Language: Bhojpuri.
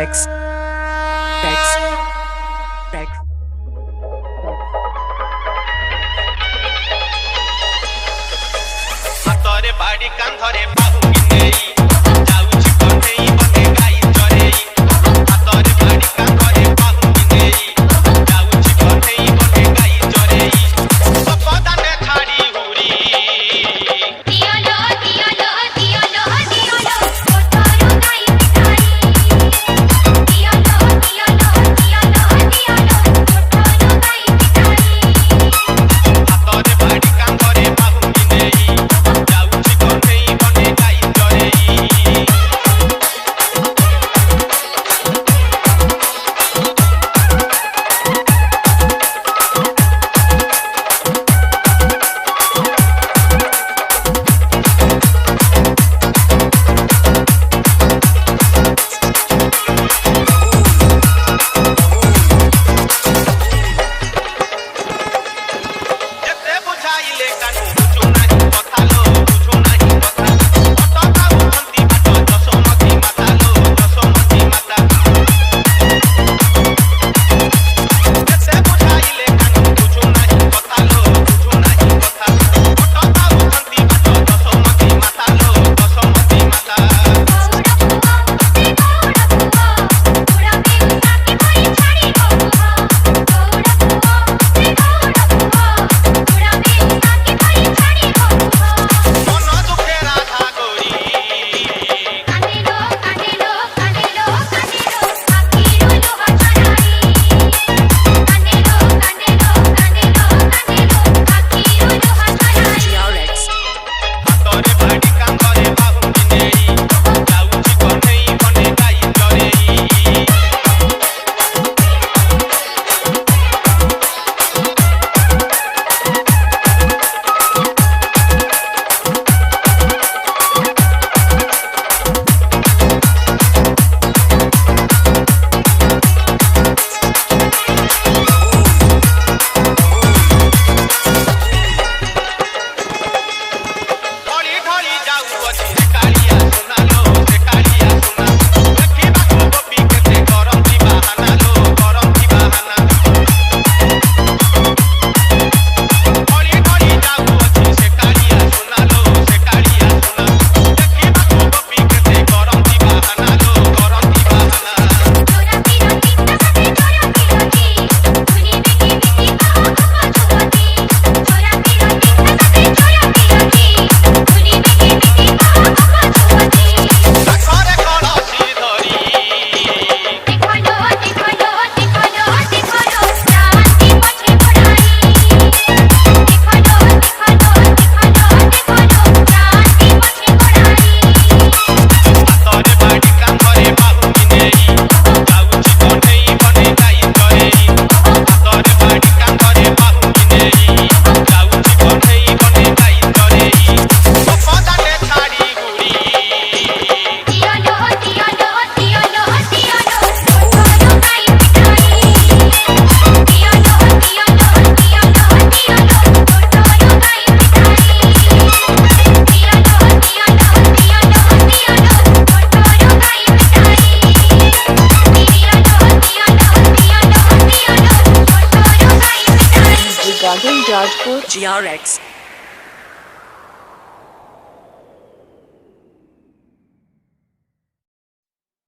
GRX Rex Rex हातरे बाड़ी कांधरे बाहुकी नेई जाउछि कन्हेई बने गाई चरेई हातरे बाड़ी कांधरे बाहुकी नेई जाउछि कन्हेई बने गाई चरेई पपदाने छाड़ी हुरी दियोलो दियोलो दियोलो दियोलो कोठरो गाई पिटाई दियोलो दियोलो दियोलो दियोलो कोठरो गाई पिटाई हातरे बाड़ी कांधरे बाहुकी नेई जाउछि कन्हेई बने गाई चरेई जेते बुझाइले कानू बुझु नाही कथा लो बुझु नाही कथा अटका उठंती बाट दशमती माता लो दशमती माता जेते बुझाइले कानू बुझु नाही कथा लो बुझु नाही कथा अटका उठंती बाट दशमती माता लो दशमती माता गौड़ा पुआ से गौड़ा पुआ पूरा बेउसा की भई छाड़ी गो पुआ गौड़ा पुआ से गौड़ा पुआ पूरा बेउसा की भई छाड़ी गो पुआ मन दुखे राधा गोरी कांडेलो कांडेलो कांडेलो कांडेलो आखिरो लोहा छड़ाई कांडेलो कांडेलो कांडेलो कांडेलो आखिरो लोहा छड़ाई GRX हातरे बाड़ी कांधरे बाहुकी नेई जाउछि कन्हेई बने गाई चरेई ढली ढली जाउछि रे कालिया सुना लो रे कालिया सुना देखिबाकू गोपी केते गरम की बहाना लो गरम की बहाना ढली ढली जाउछि रे कालिया सुना लो रे कालिया सुना देखिबाकू गोपी केते गरम की बहाना लो गरम की बहाना चोरा पीरो चित्ता सके चोरा पीरो ची सुनी बेटी बेटी कहो कहो छुवती चोरा पीरो चित्ता सके चोरा पीरो ची सुनी बेटी बेटी कहो कहो छुवती घरे कलसी धरी देखो लो देखो लो देखो लो देखो लो शांति पछे पड़ाई देखो लो देखो लो देखो लो देखो लो शांति पछे पड़ाई हातरे बाड़ी कांधरे बाहुकी नेई जाउछि कन्हेई बने गाई चरेई हातरे बाड़ी कांधरे बाहुकी नेई जाउछि कन्हेई बने गाई चरेई पपदाने छाड़ी हुरी दियोलो दियोलो दियोलो दियोलो कोठरो गाई पिटाई दियोलो दियोलो दियोलो दियोलो कोठरो गाई पिटाई दियोलो दियोलो दियोलो दियोलो कोठरो गाई पिटाई दियोलो दियोलो दियोलो कोठरो गाई पिटाई Regarding Jajpur GRX